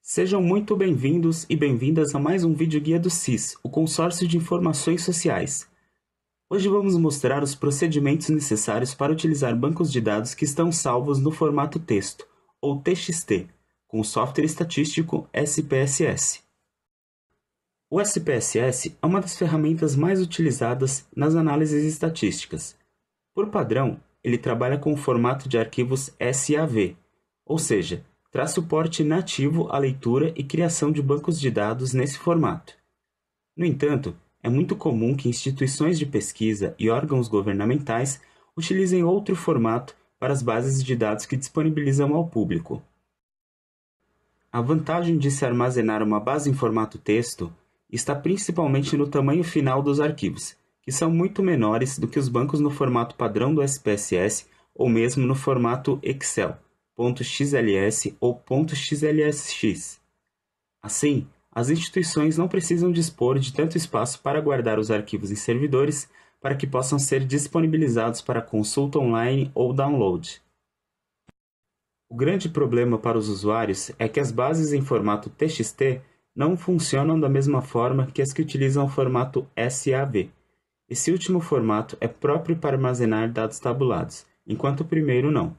Sejam muito bem-vindos e bem-vindas a mais um vídeo guia do SIS, o Consórcio de Informações Sociais. Hoje vamos mostrar os procedimentos necessários para utilizar bancos de dados que estão salvos no formato texto, ou TXT, com o software estatístico SPSS. O SPSS é uma das ferramentas mais utilizadas nas análises estatísticas. Por padrão, ele trabalha com o formato de arquivos SAV, ou seja, traz suporte nativo à leitura e criação de bancos de dados nesse formato. No entanto, é muito comum que instituições de pesquisa e órgãos governamentais utilizem outro formato para as bases de dados que disponibilizam ao público. A vantagem de se armazenar uma base em formato texto está principalmente no tamanho final dos arquivos, que são muito menores do que os bancos no formato padrão do SPSS ou mesmo no formato Excel, .xls ou .xlsx. Assim, as instituições não precisam dispor de tanto espaço para guardar os arquivos em servidores para que possam ser disponibilizados para consulta online ou download. O grande problema para os usuários é que as bases em formato TXT não funcionam da mesma forma que as que utilizam o formato SAV. Esse último formato é próprio para armazenar dados tabulados, enquanto o primeiro não.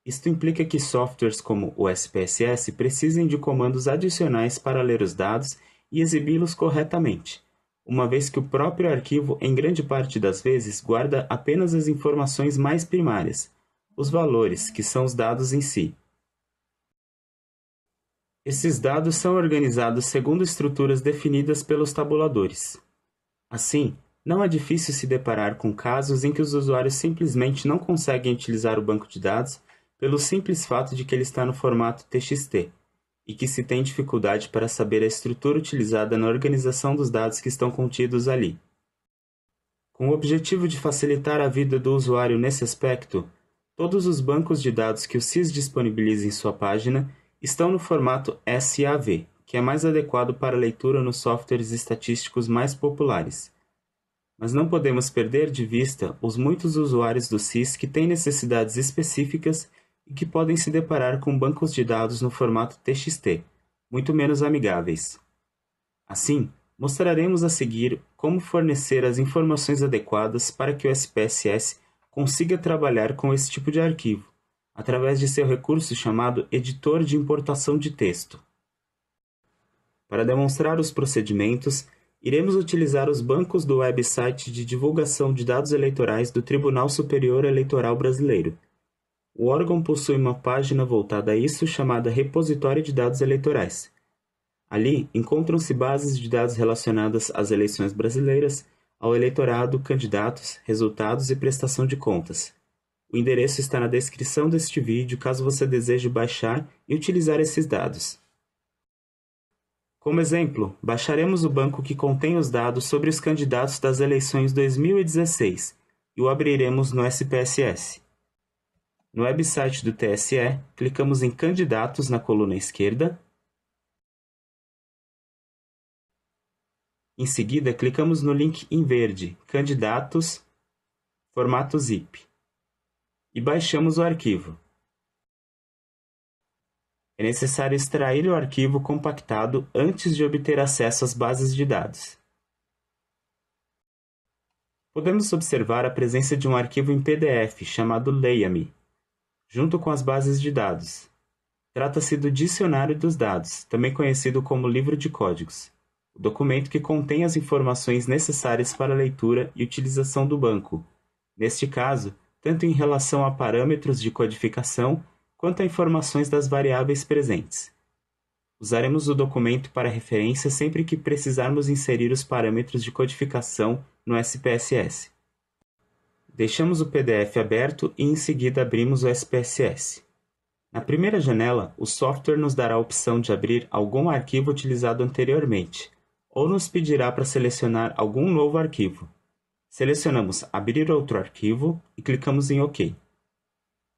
Isto implica que softwares como o SPSS precisem de comandos adicionais para ler os dados e exibi-los corretamente, uma vez que o próprio arquivo, em grande parte das vezes, guarda apenas as informações mais primárias, os valores, que são os dados em si. Esses dados são organizados segundo estruturas definidas pelos tabuladores. Assim, não é difícil se deparar com casos em que os usuários simplesmente não conseguem utilizar o banco de dados pelo simples fato de que ele está no formato TXT, e que se tem dificuldade para saber a estrutura utilizada na organização dos dados que estão contidos ali. Com o objetivo de facilitar a vida do usuário nesse aspecto, todos os bancos de dados que o SIS disponibiliza em sua página estão no formato SAV, que é mais adequado para leitura nos softwares estatísticos mais populares. Mas não podemos perder de vista os muitos usuários do SIS que têm necessidades específicas e que podem se deparar com bancos de dados no formato TXT, muito menos amigáveis. Assim, mostraremos a seguir como fornecer as informações adequadas para que o SPSS consiga trabalhar com esse tipo de arquivo, através de seu recurso chamado Editor de Importação de Texto. Para demonstrar os procedimentos, iremos utilizar os bancos do website de divulgação de dados eleitorais do Tribunal Superior Eleitoral Brasileiro. O órgão possui uma página voltada a isso chamada Repositório de Dados Eleitorais. Ali encontram-se bases de dados relacionadas às eleições brasileiras, ao eleitorado, candidatos, resultados e prestação de contas. O endereço está na descrição deste vídeo caso você deseje baixar e utilizar esses dados. Como exemplo, baixaremos o banco que contém os dados sobre os candidatos das eleições 2016 e o abriremos no SPSS. No website do TSE, clicamos em Candidatos na coluna esquerda. Em seguida, clicamos no link em verde, Candidatos, formato zip, e baixamos o arquivo. É necessário extrair o arquivo compactado antes de obter acesso às bases de dados. Podemos observar a presença de um arquivo em PDF chamado Leia-me, junto com as bases de dados. Trata-se do Dicionário dos Dados, também conhecido como Livro de Códigos, o documento que contém as informações necessárias para a leitura e utilização do banco, neste caso, tanto em relação a parâmetros de codificação quanto a informações das variáveis presentes. Usaremos o documento para referência sempre que precisarmos inserir os parâmetros de codificação no SPSS. Deixamos o PDF aberto e em seguida abrimos o SPSS. Na primeira janela, o software nos dará a opção de abrir algum arquivo utilizado anteriormente, ou nos pedirá para selecionar algum novo arquivo. Selecionamos Abrir outro arquivo e clicamos em OK.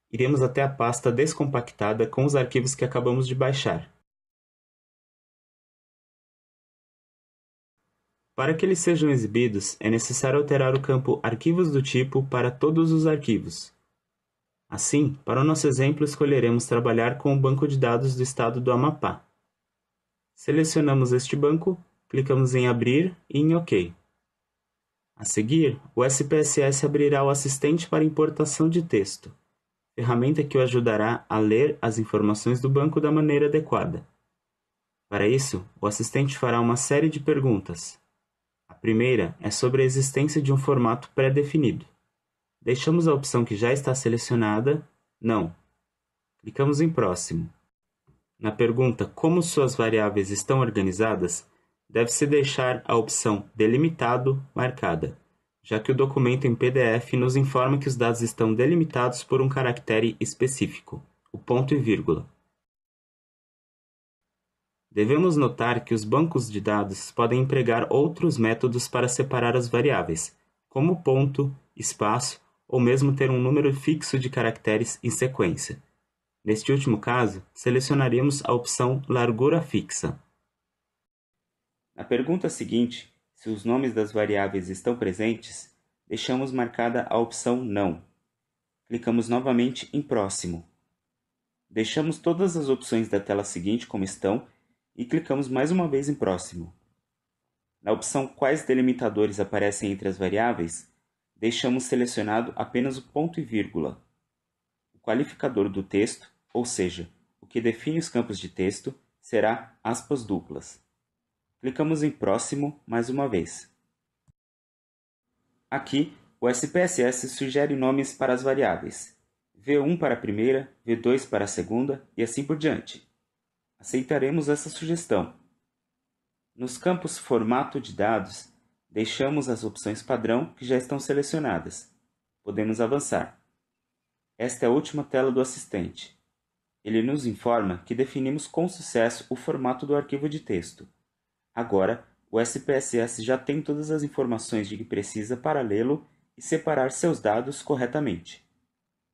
Iremos até a pasta descompactada com os arquivos que acabamos de baixar. Para que eles sejam exibidos, é necessário alterar o campo Arquivos do tipo para todos os arquivos. Assim, para o nosso exemplo, escolheremos trabalhar com o banco de dados do estado do Amapá. Selecionamos este banco, clicamos em Abrir e em OK. A seguir, o SPSS abrirá o assistente para importação de texto, ferramenta que o ajudará a ler as informações do banco da maneira adequada. Para isso, o assistente fará uma série de perguntas. A primeira é sobre a existência de um formato pré-definido. Deixamos a opção que já está selecionada, Não. Clicamos em Próximo. Na pergunta Como suas variáveis estão organizadas, deve-se deixar a opção Delimitado marcada, já que o documento em PDF nos informa que os dados estão delimitados por um caractere específico, o ponto e vírgula. Devemos notar que os bancos de dados podem empregar outros métodos para separar as variáveis, como ponto, espaço ou mesmo ter um número fixo de caracteres em sequência. Neste último caso, selecionaremos a opção Largura fixa. Na pergunta seguinte, se os nomes das variáveis estão presentes, deixamos marcada a opção Não. Clicamos novamente em Próximo. Deixamos todas as opções da tela seguinte como estão e clicamos mais uma vez em Próximo. Na opção Quais delimitadores aparecem entre as variáveis, deixamos selecionado apenas o ponto e vírgula. O qualificador do texto, ou seja, o que define os campos de texto, será aspas duplas. Clicamos em Próximo mais uma vez. Aqui, o SPSS sugere nomes para as variáveis, V1 para a primeira, V2 para a segunda e assim por diante. Aceitaremos essa sugestão. Nos campos Formato de dados, deixamos as opções padrão que já estão selecionadas. Podemos avançar. Esta é a última tela do assistente. Ele nos informa que definimos com sucesso o formato do arquivo de texto. Agora, o SPSS já tem todas as informações de que precisa para lê-lo e separar seus dados corretamente.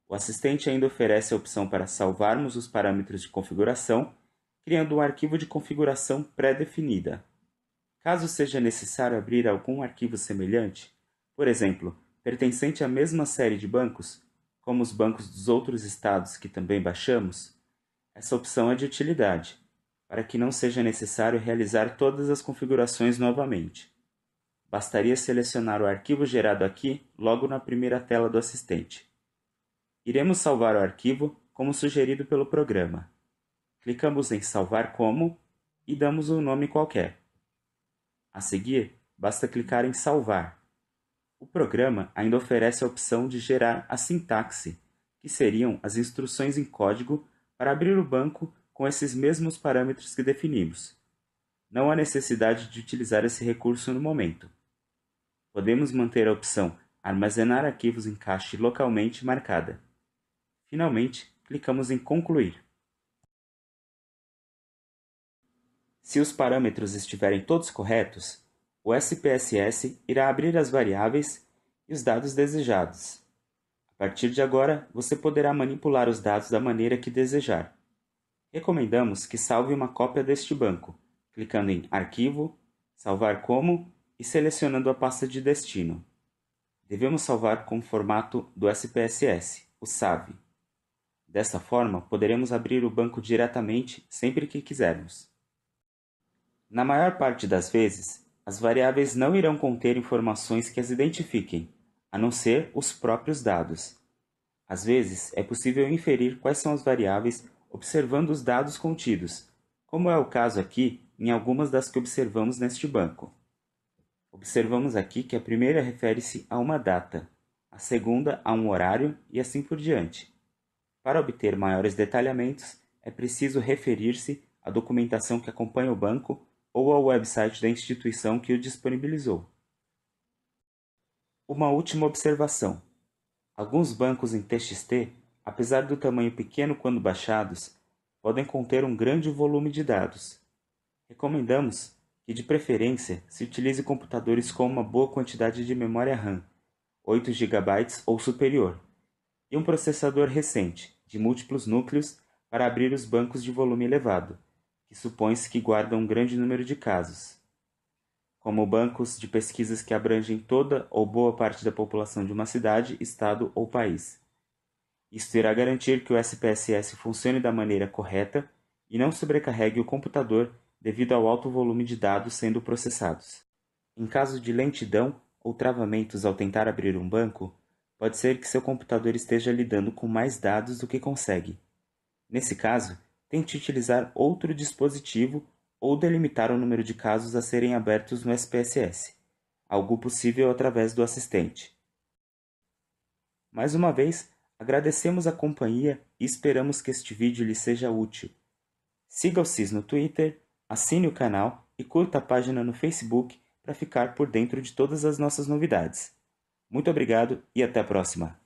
O assistente ainda oferece a opção para salvarmos os parâmetros de configuração, criando um arquivo de configuração pré-definida. Caso seja necessário abrir algum arquivo semelhante, por exemplo, pertencente à mesma série de bancos, como os bancos dos outros estados que também baixamos, essa opção é de utilidade, para que não seja necessário realizar todas as configurações novamente. Bastaria selecionar o arquivo gerado aqui logo na primeira tela do assistente. Iremos salvar o arquivo como sugerido pelo programa. Clicamos em Salvar como e damos um nome qualquer. A seguir, basta clicar em Salvar. O programa ainda oferece a opção de gerar a sintaxe, que seriam as instruções em código para abrir o banco com esses mesmos parâmetros que definimos. Não há necessidade de utilizar esse recurso no momento. Podemos manter a opção Armazenar arquivos em cache localmente marcada. Finalmente, clicamos em Concluir. Se os parâmetros estiverem todos corretos, o SPSS irá abrir as variáveis e os dados desejados. A partir de agora, você poderá manipular os dados da maneira que desejar. Recomendamos que salve uma cópia deste banco, clicando em Arquivo, Salvar como e selecionando a pasta de destino. Devemos salvar com o formato do SPSS, o SAV. Dessa forma, poderemos abrir o banco diretamente sempre que quisermos. Na maior parte das vezes, as variáveis não irão conter informações que as identifiquem, a não ser os próprios dados. Às vezes, é possível inferir quais são as variáveis observando os dados contidos, como é o caso aqui em algumas das que observamos neste banco. Observamos aqui que a primeira refere-se a uma data, a segunda a um horário e assim por diante. Para obter maiores detalhamentos, é preciso referir-se à documentação que acompanha o banco ou ao website da instituição que o disponibilizou. Uma última observação. Alguns bancos em TXT, apesar do tamanho pequeno quando baixados, podem conter um grande volume de dados. Recomendamos que, de preferência, se utilize computadores com uma boa quantidade de memória RAM, 8 GB ou superior, e um processador recente, de múltiplos núcleos, para abrir os bancos de volume elevado, que supõe-se que guardam um grande número de casos, como bancos de pesquisas que abrangem toda ou boa parte da população de uma cidade, estado ou país. Isto irá garantir que o SPSS funcione da maneira correta e não sobrecarregue o computador devido ao alto volume de dados sendo processados. Em caso de lentidão ou travamentos ao tentar abrir um banco, pode ser que seu computador esteja lidando com mais dados do que consegue. Nesse caso, tente utilizar outro dispositivo ou delimitar o número de casos a serem abertos no SPSS, algo possível através do assistente. Mais uma vez, agradecemos a companhia e esperamos que este vídeo lhe seja útil. Siga o CIS no Twitter, assine o canal e curta a página no Facebook para ficar por dentro de todas as nossas novidades. Muito obrigado e até a próxima!